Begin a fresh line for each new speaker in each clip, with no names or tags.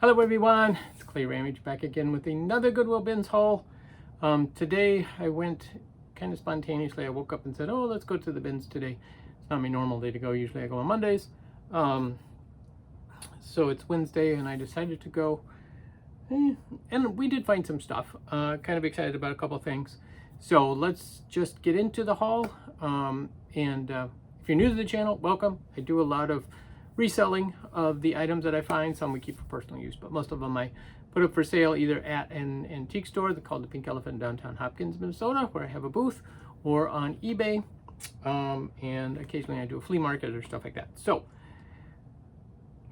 Hello everyone, it's clayrammage back again with another Goodwill bins haul. Today I went kind of spontaneously. I woke up and said, oh, let's go to the bins today. It's not my normal day to go. Usually I go on Mondays. So it's Wednesday and I decided to go. And we did find some stuff. Kind of excited about a couple of things. So let's just get into the haul. If you're new to the channel, welcome. I do a lot of reselling of the items that I find. Some we keep for personal use, but most of them I put up for sale either at an antique store called the Pink Elephant in downtown Hopkins, Minnesota, where I have a booth, or on eBay, and occasionally I do a flea market or stuff like that. So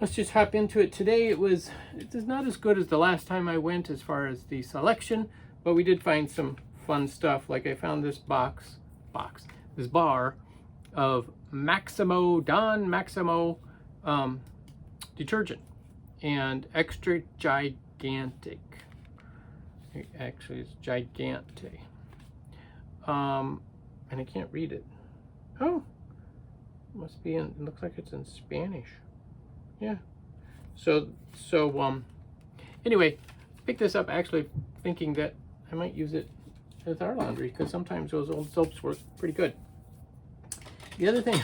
let's just hop into it. Today it is not as good as the last time I went as far as the selection, but we did find some fun stuff. Like I found this this bar of Don Maximo detergent, and extra gigantic. Actually, it's gigante. And I can't read it. Oh, must be in. It looks like it's in Spanish. Yeah. So anyway, picked this up actually thinking that I might use it with our laundry because sometimes those old soaps work pretty good. The other thing.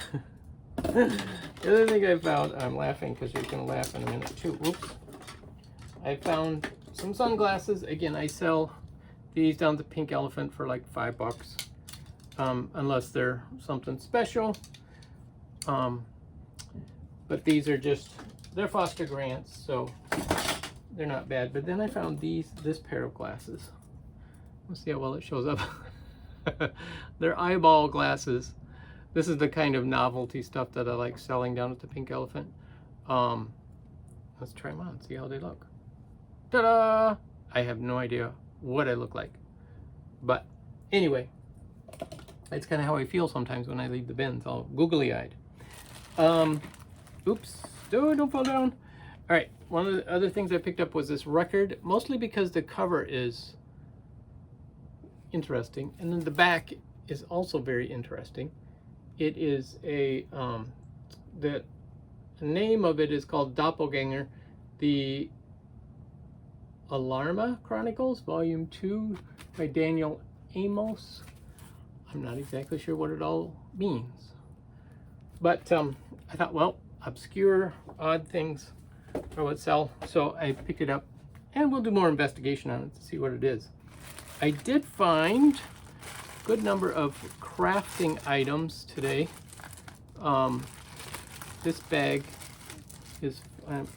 The other thing I found, I'm laughing because you're going to laugh in a minute too. Oops. I found some sunglasses. Again, I sell these down to Pink Elephant for like $5, unless they're something special. But these are they're foster grants, so they're not bad. But then I found this pair of glasses. Let's see how well it shows up. They're eyeball glasses. This is the kind of novelty stuff that I like selling down at the Pink Elephant. Let's try them on, see how they look. Ta-da! I have no idea what I look like. But anyway, that's kind of how I feel sometimes when I leave the bins, all googly-eyed. Oops, don't fall down. All right, one of the other things I picked up was this record, mostly because the cover is interesting. And then the back is also very interesting. It is the name of it is called Doppelganger, the Alarma Chronicles, Volume 2 by Daniel Amos. I'm not exactly sure what it all means. But I thought, well, obscure, odd things I would sell. So I picked it up, and we'll do more investigation on it to see what it is. I did find good number of crafting items today. This bag is,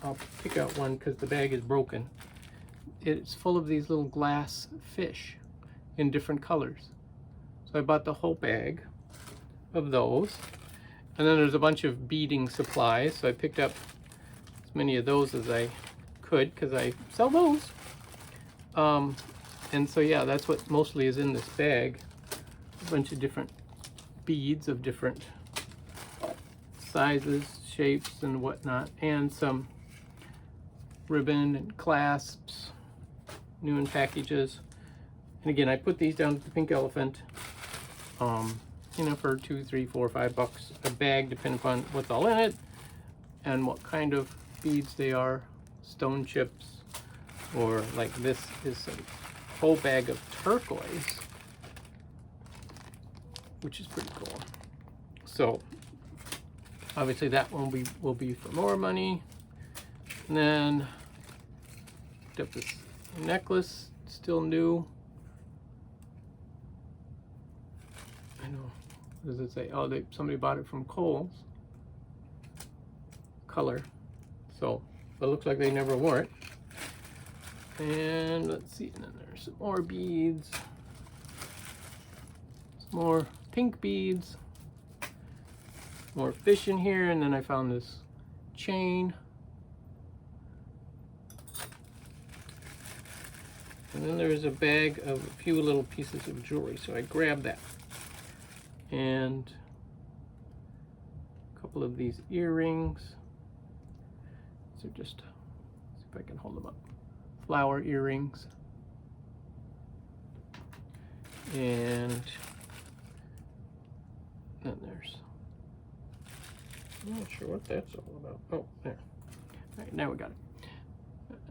I'll pick out one because the bag is broken. It's full of these little glass fish in different colors. So I bought the whole bag of those. And then there's a bunch of beading supplies. So I picked up as many of those as I could because I sell those. And so yeah, that's what mostly is in this bag. A bunch of different beads of different sizes, shapes, and whatnot, and some ribbon and clasps, new in packages. And again, I put these down at the Pink Elephant, you know, for $2, $3, $4, $5 a bag, depending upon what's all in it and what kind of beads they are. Stone chips, or like this is a whole bag of turquoise, which is pretty cool. So obviously that one will be for more money. And then picked up this necklace, still new. I know. What does it say? Oh, somebody bought it from Kohl's. Color. So it looks like they never wore it. And let's see. And then there's some more beads. Some more pink beads, more fish in here, and then I found this chain. And then there's a bag of a few little pieces of jewelry, so I grabbed that. And a couple of these earrings. So just, see if I can hold them up. Flower earrings. And then there's, I'm not sure what that's all about. Oh, there. All right, now we got it.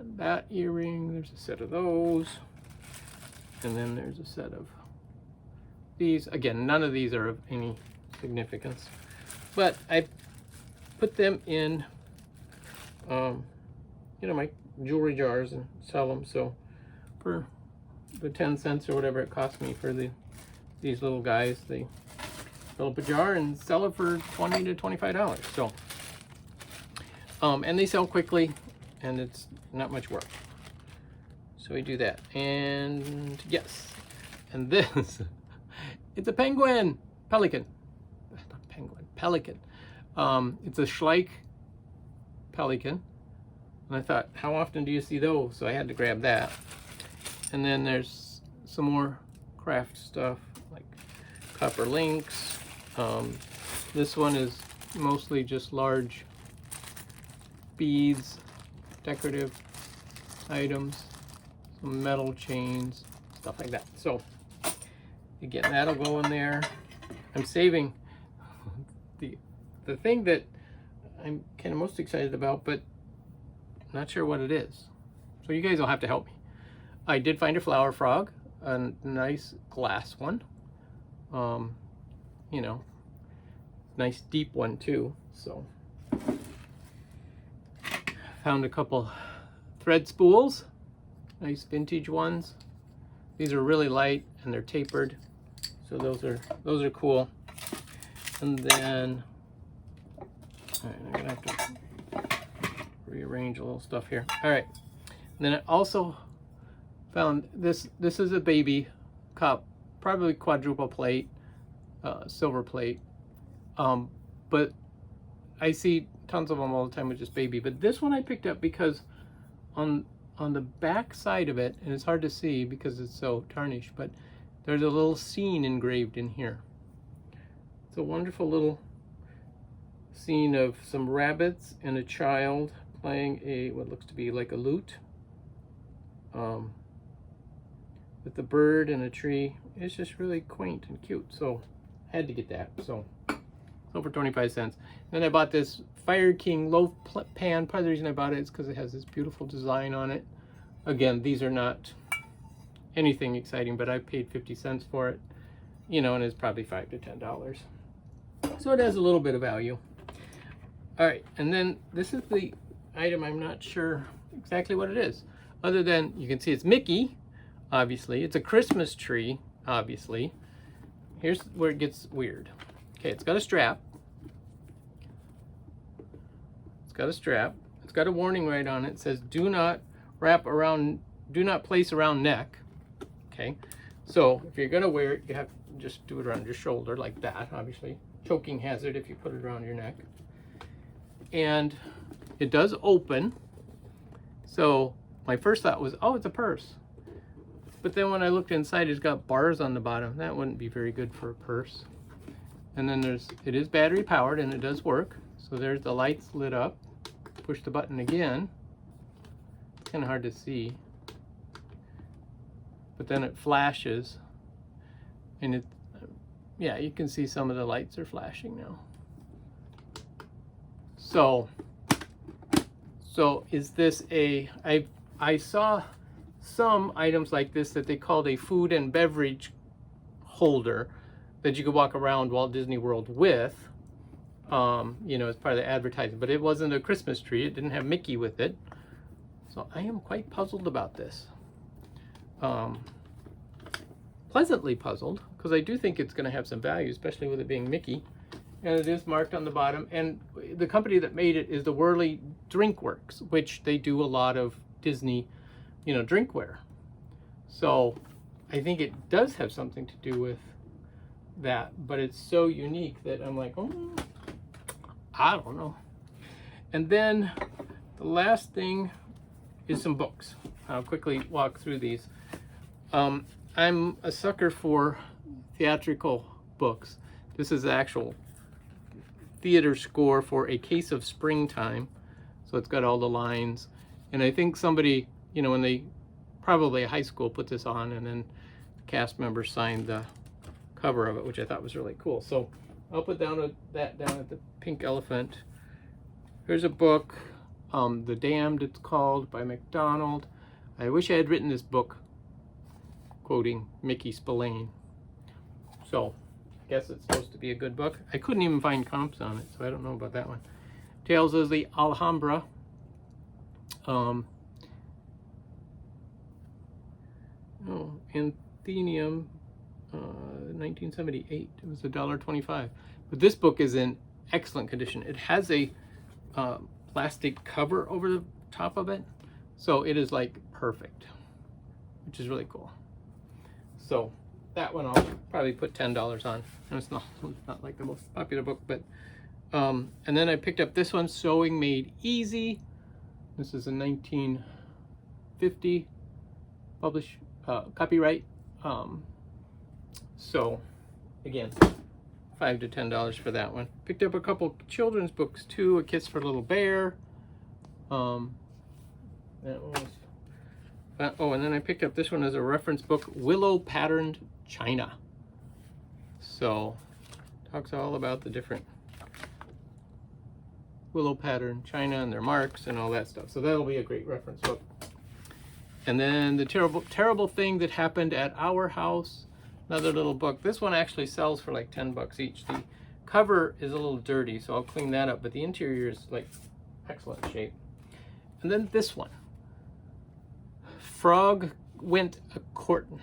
And that earring, there's a set of those. And then there's a set of these. Again, none of these are of any significance. But I put them in, you know, my jewelry jars and sell them. So for the 10 cents or whatever it cost me for these little guys, they fill up a jar and sell it for $20 to $25. So, and they sell quickly, and it's not much work. So we do that. And yes, and this, it's a penguin, pelican, not penguin, pelican. It's a Schleich pelican. And I thought, how often do you see those? So I had to grab that. And then there's some more craft stuff like copper links. This one is mostly just large beads, decorative items, some metal chains, stuff like that. So again, that'll go in there. I'm saving the thing that I'm kind of most excited about, but not sure what it is. So you guys will have to help me. I did find a flower frog, a nice glass one. You know, nice deep one too. So found a couple thread spools, nice vintage ones. These are really light and they're tapered, so those are cool. And then, all right, I'm gonna have to rearrange a little stuff here. All right, and then I also found this. This is a baby cup, probably quadruple plate, silver plate. But I see tons of them all the time with just baby. But this one I picked up because on the back side of it, and it's hard to see because it's so tarnished, but there's a little scene engraved in here. It's a wonderful little scene of some rabbits and a child playing what looks to be like a lute, with a bird and a tree. It's just really quaint and cute, so I had to get that. So for 25 cents. Then I bought this Fire King loaf pan. Part of the reason I bought it is because it has this beautiful design on it. Again, these are not anything exciting, but I paid 50 cents for it, you know, and it's probably $5 to $10. So it has a little bit of value. All right, and then this is the item. I'm not sure exactly what it is, other than you can see it's Mickey, obviously. It's a Christmas tree, obviously. Here's where it gets weird. Okay, it's got a strap. It's got a strap. It's got a warning right on it. It says, do not place around neck. Okay, so if you're gonna wear it, you have to just do it around your shoulder like that, obviously. Choking hazard if you put it around your neck. And it does open. So my first thought was, oh, it's a purse. But then when I looked inside, it's got bars on the bottom. That wouldn't be very good for a purse. And then it is battery powered and it does work. So there's the lights lit up. Push the button again. It's kind of hard to see. But then it flashes. And yeah, you can see some of the lights are flashing now. So is this I saw some items like this that they called a food and beverage holder that you could walk around Walt Disney World with, you know, as part of the advertising, but it wasn't a Christmas tree. It didn't have Mickey with it. So I am quite puzzled about this. Pleasantly puzzled, because I do think it's going to have some value, especially with it being Mickey. And it is marked on the bottom. And the company that made it is the Whirly Drink Works, which they do a lot of Disney, you know, drinkware. So I think it does have something to do with that, but it's so unique that I'm like, oh, I don't know. And then the last thing is some books. I'll quickly walk through these. I'm a sucker for theatrical books. This is the actual theater score for A Case of Springtime. So it's got all the lines. And I think somebody, you know, when they, probably a high school, put this on, and then the cast members signed the cover of it, which I thought was really cool. So I'll put that down at the Pink Elephant. Here's a book The Damned, it's called, by MacDonald. I wish I had written this book, quoting Mickey Spillane. So, I guess it's supposed to be a good book. I couldn't even find comps on it, so I don't know about that one. Tales of the Alhambra. Anthenium, 1978. It was $1.25. But this book is in excellent condition. It has a plastic cover over the top of it, so it is like perfect, which is really cool. So that one I'll probably put $10 on, and it's not like the most popular book, but and then I picked up this one, Sewing Made Easy. This is a 1950 published copyright. So again, $5 to $10 for that one. Picked up a couple children's books too. A Kiss for Little Bear. That was. Oh, and then I picked up this one as a reference book, Willow Patterned China. So, talks all about the different willow pattern china and their marks and all that stuff. So that'll be a great reference book. And then The Terrible Thing That Happened at Our House. Another little book. This one actually sells for like 10 bucks each. The cover is a little dirty, so I'll clean that up, but the interior is like excellent shape. And then this one, Frog Went A-Courtin',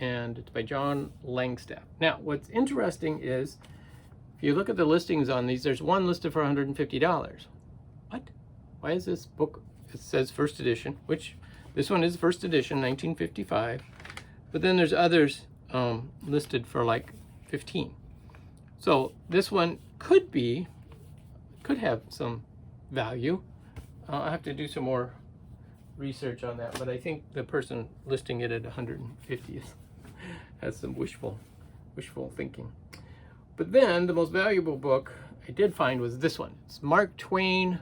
and it's by John Langstaff. Now, what's interesting is, if you look at the listings on these, there's one listed for $150. What? Why is this book, it says first edition, which this one is first edition, 1955, but then there's others listed for like 15. So this one could have some value. I'll have to do some more research on that, but I think the person listing it at 150 has some wishful thinking. But then the most valuable book I did find was this one. It's Mark Twain,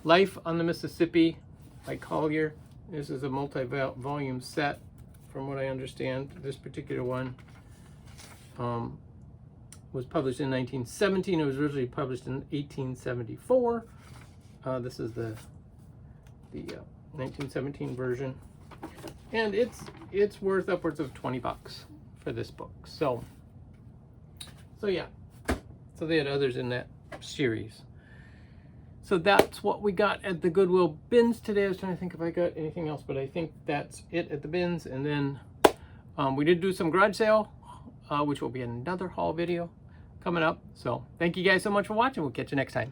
Life on the Mississippi by Collier. This is a multi-volume set, from what I understand. This particular one was published in 1917. It was originally published in 1874. This is the 1917 version, and it's worth upwards of 20 bucks for this book. So yeah, so they had others in that series. So that's what we got at the Goodwill bins today. I was trying to think if I got anything else, but I think that's it at the bins. And then we did do some garage sale, which will be another haul video coming up. So thank you guys so much for watching. We'll catch you next time.